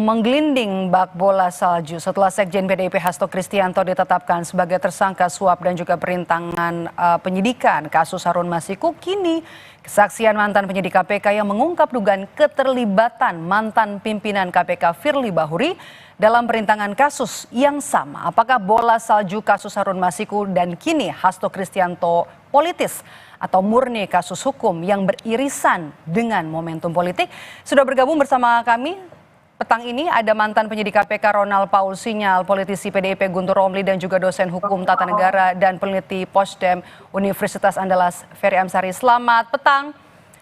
menggelinding bak bola salju setelah Sekjen PDIP Hasto Kristianto ditetapkan sebagai tersangka suap dan juga perintangan penyidikan kasus Harun Masiku. Kini kesaksian mantan penyidik KPK yang mengungkap dugaan keterlibatan mantan pimpinan KPK Firly Bahuri dalam perintangan kasus yang sama. Apakah bola salju kasus Harun Masiku dan kini Hasto Kristianto politis atau murni kasus hukum yang beririsan dengan momentum politik? Sudah bergabung bersama kami petang ini ada mantan penyidik KPK Ronald Paul Sinyal, politisi PDIP Guntur Romli, dan juga dosen hukum tata negara dan peneliti Posdem Universitas Andalas Ferry Amsari. Selamat petang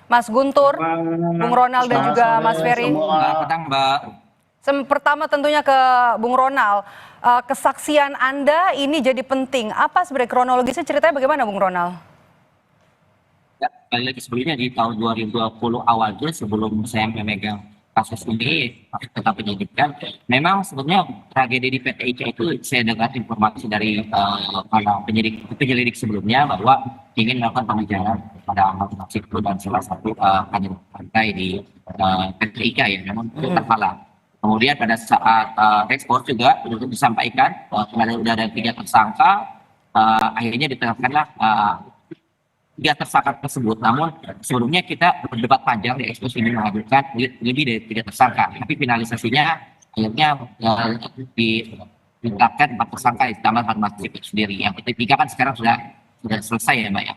Mas Guntur, Bung Ronald dan juga Mas Ferry. Selamat petang Mbak. Pertama tentunya ke Bung Ronald, kesaksian Anda ini jadi penting. Apa sebenarnya kronologisnya, ceritanya bagaimana Bung Ronald? Ya, kali lagi sebelumnya di tahun 2020 awalnya sebelum saya memegang kasus ini tetap penyidikan, memang sebetulnya tragedi di PT ICA itu saya dengar informasi dari para penyelidik sebelumnya bahwa ingin melakukan pengejaran pada Harun Masiku dan salah satu kandidat partai di PT ICA ya, namun itu terhalang. Kemudian pada saat ekspor juga untuk disampaikan sudah ada 3 tersangka, akhirnya ditetapkanlah 3 tersangka tersebut. Namun sebelumnya kita berdebat panjang di ekspos ini mengajukan lebih dari 3 tersangka, tapi finalisasinya akhirnya ditetapkan 4 tersangka ditambah Harun Masiku sendiri. Yang ketiga kan sekarang sudah selesai ya Mbak ya.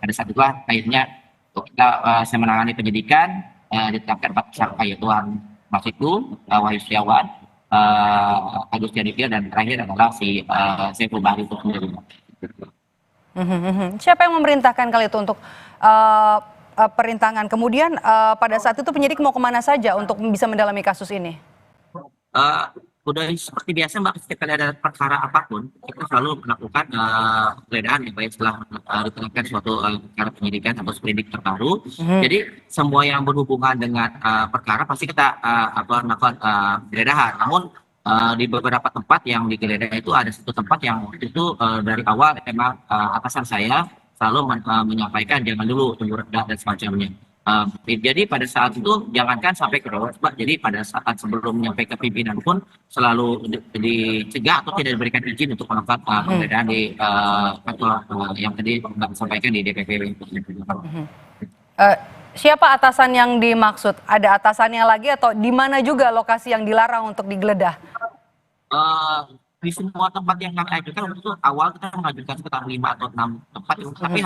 Pada saat itulah akhirnya saya menangani penyidikan, ditetapkan 4 tersangka yaitu Harun Masiku, Wahyu Setiawan, Agus Yadipia, dan terakhir adalah si Saiful Bahri itu sendiri. Siapa yang memerintahkan kali itu untuk perintangan? Kemudian pada saat itu penyidik mau kemana saja untuk bisa mendalami kasus ini? Udah seperti biasa Mbak, setiap kali ada perkara apapun kita selalu melakukan penggeledahan ya, baik setelah ditetapkan suatu perkara penyidikan atau sprindik terbaru. Jadi semua yang berhubungan dengan perkara pasti kita melakukan penggeledahan. Namun di beberapa tempat yang digeledah itu ada satu tempat yang itu dari awal memang atasan saya selalu menyampaikan jangan dulu tunggu reda dan semacamnya. Jadi pada saat itu jangankan sampai ke bawah Pak, jadi pada saat sebelum nyampe ke pimpinan pun selalu dicegah atau tidak diberikan izin untuk melakukan penggeledahan di yang tadi Mbak sampaikan di DPP. Siapa atasan yang dimaksud? Ada atasannya lagi atau di mana juga lokasi yang dilarang untuk digeledah? Di semua tempat yang kami ajukan, waktu itu awal kita mengajukan sekitar 5 atau 6 tempat, tapi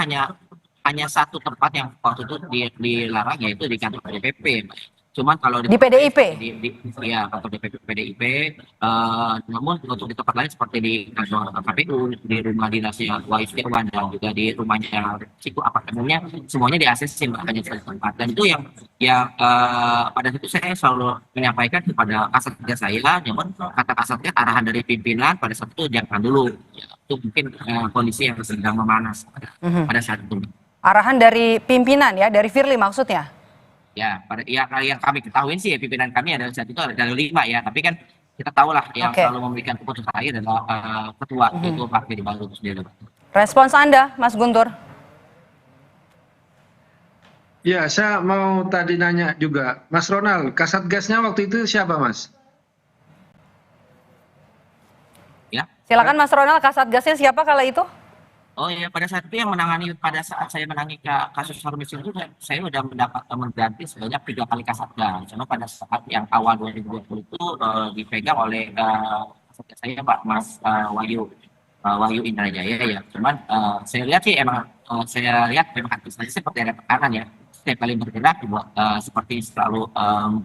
hanya satu tempat yang waktu itu dilarang, yaitu di kantor DPP. Cuman kalau di PDIP? Ya, kantor DPP PDIP. Namun untuk di tempat lain seperti di kantor KPU, di rumah dinasnya Wahyu Setiawan, dan juga di rumahnya Ciku apartemennya, semuanya di ACC hanya satu tempat. Dan itu yang pada situ saya selalu menyampaikan kepada kasatgas saya, namun kata kasatgas arahan dari pimpinan pada saat itu jangan dulu. Ya, itu mungkin kondisi yang sedang memanas pada saat itu. Arahan dari pimpinan ya, dari Firly maksudnya? Ya, yang kami ketahui sih pimpinan kami adalah saat itu ada 5 ya, tapi kan kita tahulah yang selalu memberikan keputusan akhir adalah ketua yaitu Pak Firly Bahuri sendiri. Respons Anda, Mas Guntur? Ya, saya mau tadi nanya juga, Mas Ronald, kasatgasnya waktu itu siapa Mas? Ya. Silakan Mas Ronald, kasatgasnya siapa kala itu? Oh ya, pada saat itu yang menangani, pada saat saya menangani kasus Harun Masiku itu saya sudah mengganti sebanyak 3 kali kasatgas. Cuma pada saat yang awal 2020 itu dipegang oleh kasatgas saya Pak Mas Wahyu Indrajaya ya. Cuman saya lihat sih emang memang aktivitasnya seperti ada tekanan ya. Setiap kali bergerak seperti selalu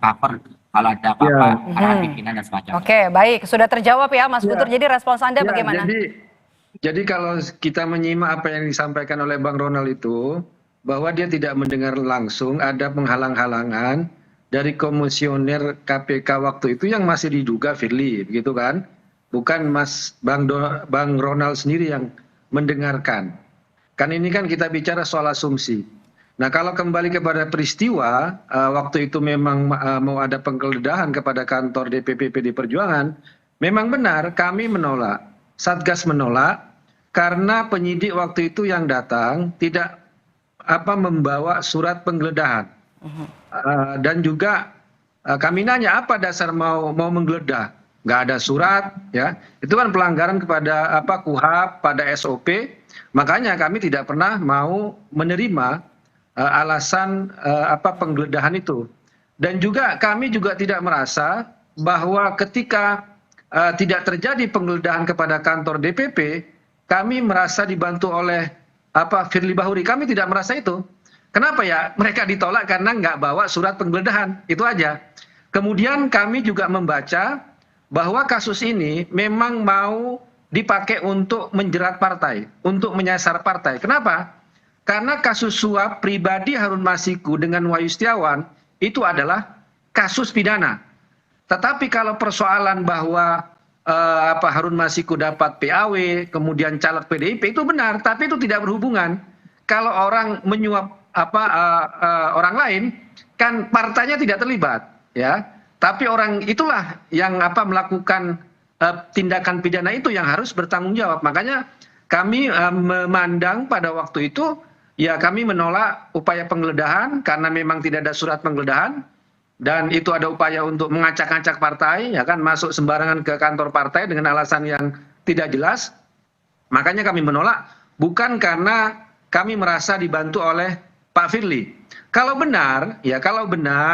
cover kalau ada apa-apa arahan pimpinan dan semacamnya. Oke, baik, sudah terjawab ya Mas Guntur. Jadi respons Anda bagaimana? Jadi kalau kita menyimak apa yang disampaikan oleh Bang Ronald itu, bahwa dia tidak mendengar langsung ada penghalang-halangan dari komisioner KPK waktu itu yang masih diduga Firly, begitu kan? Bukan Bang Ronald sendiri yang mendengarkan. Kan ini kan kita bicara soal asumsi. Nah kalau kembali kepada peristiwa, waktu itu memang mau ada penggeledahan kepada kantor DPP PD Perjuangan, memang benar kami menolak. Satgas menolak karena penyidik waktu itu yang datang tidak membawa surat penggeledahan dan juga kami nanya apa dasar mau menggeledah? Nggak ada surat, ya. Itu kan pelanggaran kepada KUHP, pada SOP. Makanya kami tidak pernah mau menerima alasan penggeledahan itu. Dan juga kami juga tidak merasa bahwa ketika tidak terjadi penggeledahan kepada kantor DPP, kami merasa dibantu oleh Firly Bahuri. Kami tidak merasa itu. Kenapa ya? Mereka ditolak karena nggak bawa surat penggeledahan. Itu aja. Kemudian kami juga membaca bahwa kasus ini memang mau dipakai untuk menjerat partai, untuk menyasar partai. Kenapa? Karena kasus suap pribadi Harun Masiku dengan Wahyu Setiawan itu adalah kasus pidana. Tetapi kalau persoalan bahwa Harun Masiku dapat PAW, kemudian caleg PDIP, itu benar, tapi itu tidak berhubungan. Kalau orang menyuap orang lain, kan partainya tidak terlibat, ya. Tapi orang itulah yang melakukan tindakan pidana itu yang harus bertanggung jawab. Makanya kami memandang pada waktu itu, ya kami menolak upaya penggeledahan karena memang tidak ada surat penggeledahan. Dan itu ada upaya untuk mengacak-acak partai, ya kan, masuk sembarangan ke kantor partai dengan alasan yang tidak jelas. Makanya kami menolak, bukan karena kami merasa dibantu oleh Pak Firly. Kalau benar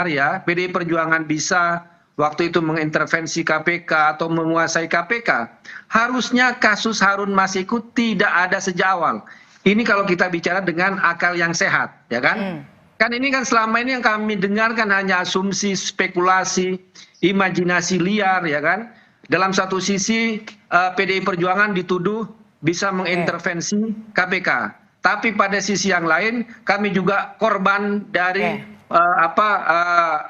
ya PDI Perjuangan bisa waktu itu mengintervensi KPK atau menguasai KPK, harusnya kasus Harun Masiku tidak ada sejak awal. Ini kalau kita bicara dengan akal yang sehat, ya kan? Kan ini kan selama ini yang kami dengarkan hanya asumsi, spekulasi, imajinasi liar, ya kan? Dalam satu sisi PDI Perjuangan dituduh bisa mengintervensi KPK, tapi pada sisi yang lain kami juga korban dari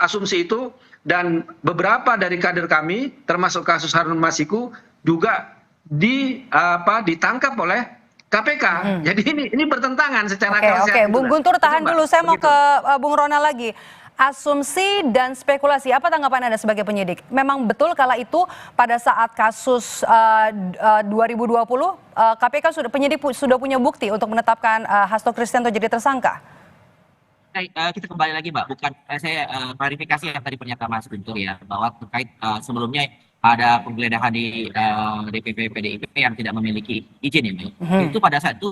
asumsi itu, dan beberapa dari kader kami termasuk kasus Harun Masiku juga ditangkap oleh KPK. Jadi ini bertentangan secara Oke, Bung Guntur tahan dulu, saya mau ke Bung Ronald lagi. Asumsi dan spekulasi, apa tanggapan Anda sebagai penyidik? Memang betul kala itu pada saat kasus 2020 KPK penyidik sudah punya bukti untuk menetapkan Hasto Kristianto jadi tersangka? Kita kembali lagi, Mbak. Bukan saya klarifikasi yang tadi pernyataan Mas Guntur ya, bahwa terkait sebelumnya ada penggeledahan di DPP PDIP yang tidak memiliki izin ya, Mbak. Itu pada saat itu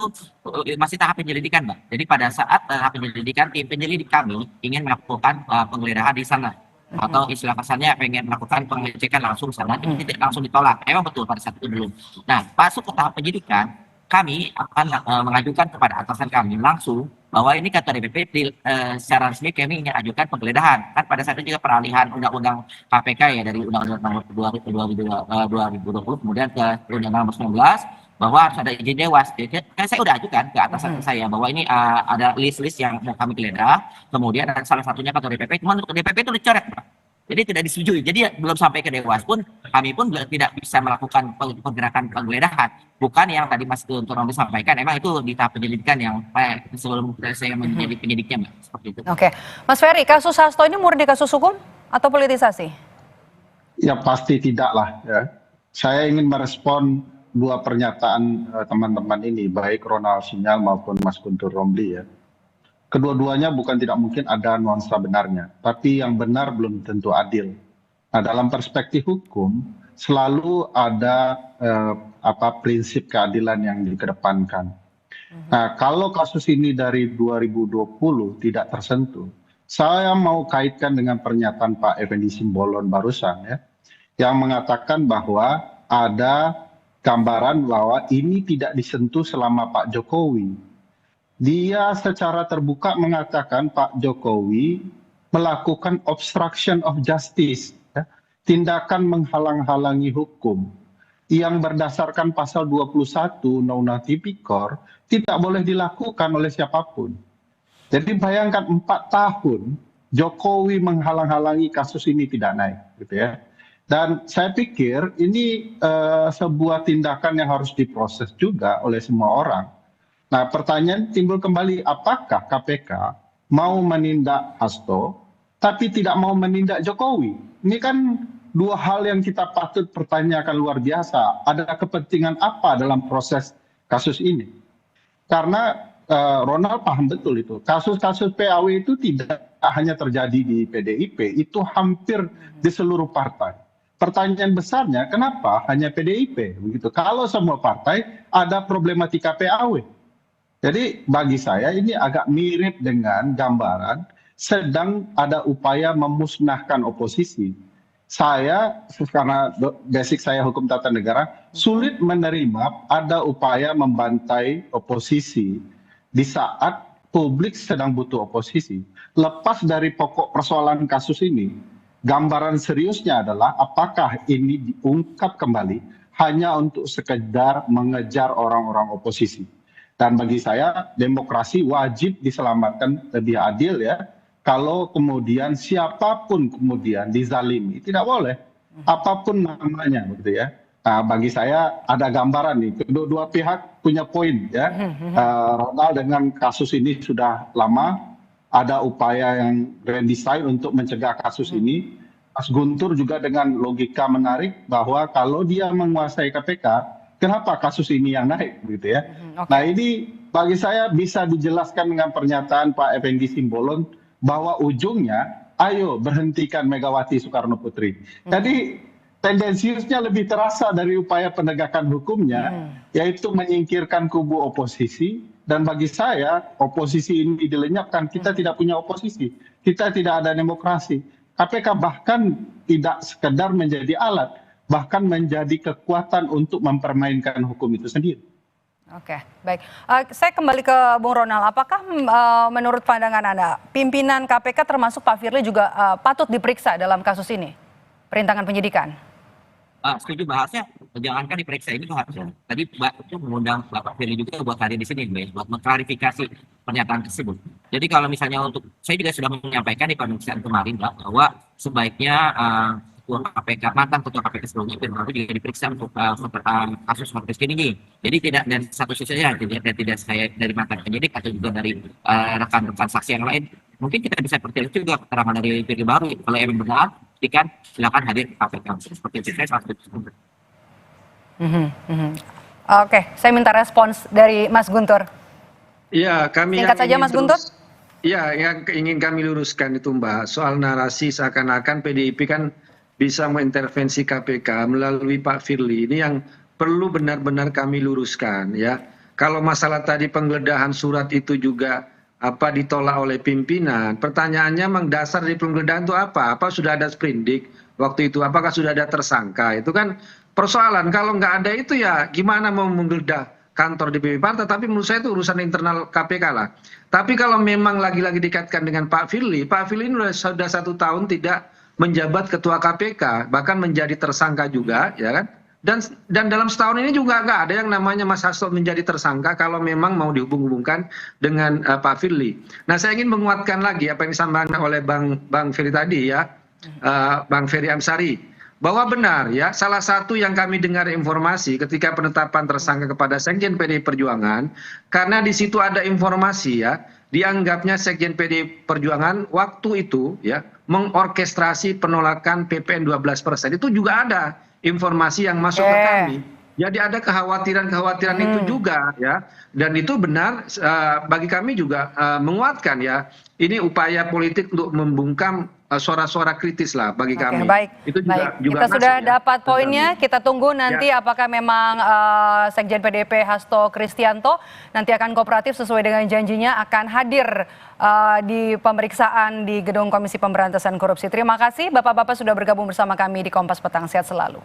masih tahap penyelidikan, Mbak. Jadi pada saat tahap penyelidikan, tim penyelidik kami ingin melakukan penggeledahan di sana. Atau istilah kasarnya pengen melakukan pengecekan langsung sana, ini tidak langsung ditolak. Memang betul pada saat itu belum. Nah, masuk ke tahap penyidikan, kami akan mengajukan kepada atasan kami langsung bahwa ini kata DPP secara resmi kami ingin ajukan penggeledahan. Kan pada saat itu juga peralihan undang-undang KPK ya, dari undang-undang nomor 2020 kemudian ke undang-undang nomor 19 bahwa harus ada izin dewas. Jadi, kan saya udah ajukan ke atasan saya bahwa ini ada list-list yang mau kami geledah, kemudian ada salah satunya kantor DPP, cuma untuk DPP itu dicoret, Pak. Jadi tidak disetujui. Jadi belum sampai ke dewas pun kami pun tidak bisa melakukan pergerakan penggeledahan. Bukan yang tadi Mas Guntur sampaikan, emang itu di tahap penyelidikan yang sebelum saya menjadi penyidiknya, Mbak. Seperti itu. Oke, Mas Ferry, kasus Hasto ini murni kasus hukum atau politisasi? Ya pasti tidak lah. Ya. Saya ingin merespon dua pernyataan teman-teman ini, baik Ronald Sinyal maupun Mas Guntur Romli ya. Kedua-duanya bukan tidak mungkin ada nuansa benarnya, tapi yang benar belum tentu adil. Nah, dalam perspektif hukum selalu ada prinsip keadilan yang dikedepankan. Nah, kalau kasus ini dari 2020 tidak tersentuh, saya mau kaitkan dengan pernyataan Pak Effendi Simbolon barusan ya, yang mengatakan bahwa ada gambaran bahwa ini tidak disentuh selama Pak Jokowi. Dia secara terbuka mengatakan Pak Jokowi melakukan obstruction of justice, ya, tindakan menghalang-halangi hukum yang berdasarkan pasal 21 Undang-Undang Tipikor tidak boleh dilakukan oleh siapapun. Jadi bayangkan 4 tahun Jokowi menghalang-halangi kasus ini tidak naik, gitu ya. Dan saya pikir ini sebuah tindakan yang harus diproses juga oleh semua orang. Nah, pertanyaan timbul kembali, apakah KPK mau menindak Hasto tapi tidak mau menindak Jokowi? Ini kan dua hal yang kita patut pertanyakan luar biasa. Ada kepentingan apa dalam proses kasus ini? Karena Ronald paham betul itu. Kasus-kasus PAW itu tidak hanya terjadi di PDIP, itu hampir di seluruh partai. Pertanyaan besarnya, kenapa hanya PDIP? Begitu. Kalau semua partai ada problematika PAW. Jadi bagi saya ini agak mirip dengan gambaran sedang ada upaya memusnahkan oposisi. Saya, karena basic saya hukum tata negara, sulit menerima ada upaya membantai oposisi di saat publik sedang butuh oposisi. Lepas dari pokok persoalan kasus ini, gambaran seriusnya adalah apakah ini diungkap kembali hanya untuk sekedar mengejar orang-orang oposisi. Dan bagi saya demokrasi wajib diselamatkan lebih adil ya. Kalau kemudian siapapun kemudian dizalimi, tidak boleh apapun namanya begitu ya. Nah, bagi saya ada gambaran nih, kedua pihak punya poin ya. Ronald dengan kasus ini sudah lama, ada upaya yang redesign untuk mencegah kasus ini. Mas Guntur juga dengan logika menarik bahwa kalau dia menguasai KPK, kenapa kasus ini yang naik gitu ya. Nah ini bagi saya bisa dijelaskan dengan pernyataan Pak Effendi Simbolon bahwa ujungnya ayo berhentikan Megawati Soekarno Putri. Jadi tendensiusnya lebih terasa dari upaya penegakan hukumnya, yaitu menyingkirkan kubu oposisi. Dan bagi saya oposisi ini dilenyapkan, kita tidak punya oposisi, kita tidak ada demokrasi. KPK bahkan tidak sekedar menjadi alat, bahkan menjadi kekuatan untuk mempermainkan hukum itu sendiri. Oke, baik. Saya kembali ke Bung Ronald. Apakah menurut pandangan Anda, pimpinan KPK termasuk Pak Firly juga patut diperiksa dalam kasus ini? Perintangan penyidikan? Setuju bahasnya, jangankan diperiksa ini harusnya. Tadi Mbak itu mengundang Bapak Firly juga buat hadir di sini, Mbak, buat mengklarifikasi pernyataan tersebut. Jadi kalau misalnya saya juga sudah menyampaikan di pemeriksaan kemarin, Mbak, bahwa sebaiknya Ketua KPK, mantan Ketua KPK sebelumnya Firly juga diperiksa untuk kasus Markus ini. Jadi tidak dari satu sisi saja, tidak saya dari mantan penyidik atau juga dari rekan-rekan saksi yang lain. Mungkin kita bisa percaya juga keterangan dari Firly baru. Kalau emang benar, silakan hadir ke KPK. Seperti itu saya sangat setuju. Oke, saya minta respons dari Mas Guntur. Iya, kami singkat saja Mas Guntur. Iya, yang ingin kami luruskan itu Mbak, soal narasi seakan-akan PDIP kan bisa mengintervensi KPK melalui Pak Firly. Ini yang perlu benar-benar kami luruskan ya. Kalau masalah tadi penggeledahan surat itu juga ditolak oleh pimpinan, pertanyaannya memang dasar dari penggeledahan itu apa? Apa sudah ada sprindik waktu itu? Apakah sudah ada tersangka? Itu kan persoalan. Kalau nggak ada itu ya gimana mau menggeledah kantor DPP Partai? Tapi menurut saya itu urusan internal KPK lah. Tapi kalau memang lagi-lagi dikaitkan dengan Pak Firly ini sudah 1 tahun tidak menjabat ketua KPK, bahkan menjadi tersangka juga, ya kan? Dan dalam setahun ini juga nggak ada yang namanya Mas Hasto menjadi tersangka kalau memang mau dihubung-hubungkan dengan Pak Firly. Nah, saya ingin menguatkan lagi apa yang disampaikan oleh Bang Ferry tadi ya, Bang Ferry Amsari, bahwa benar ya, salah satu yang kami dengar informasi ketika penetapan tersangka kepada Sekjen PDI Perjuangan, karena di situ ada informasi ya, dianggapnya Sekjen PDI Perjuangan waktu itu ya mengorkestrasi penolakan PPN 12%. Itu juga ada informasi yang masuk ke kami. Jadi ada kekhawatiran itu juga ya, dan itu benar bagi kami juga menguatkan ya. Ini upaya politik untuk membungkam suara-suara kritis lah bagi kami. Baik, itu juga kita sudah dapat poinnya. Kita tunggu nanti apakah memang Sekjen PDIP Hasto Kristianto nanti akan kooperatif sesuai dengan janjinya akan hadir di pemeriksaan di Gedung Komisi Pemberantasan Korupsi. Terima kasih Bapak-bapak sudah bergabung bersama kami di Kompas Petang. Sehat selalu.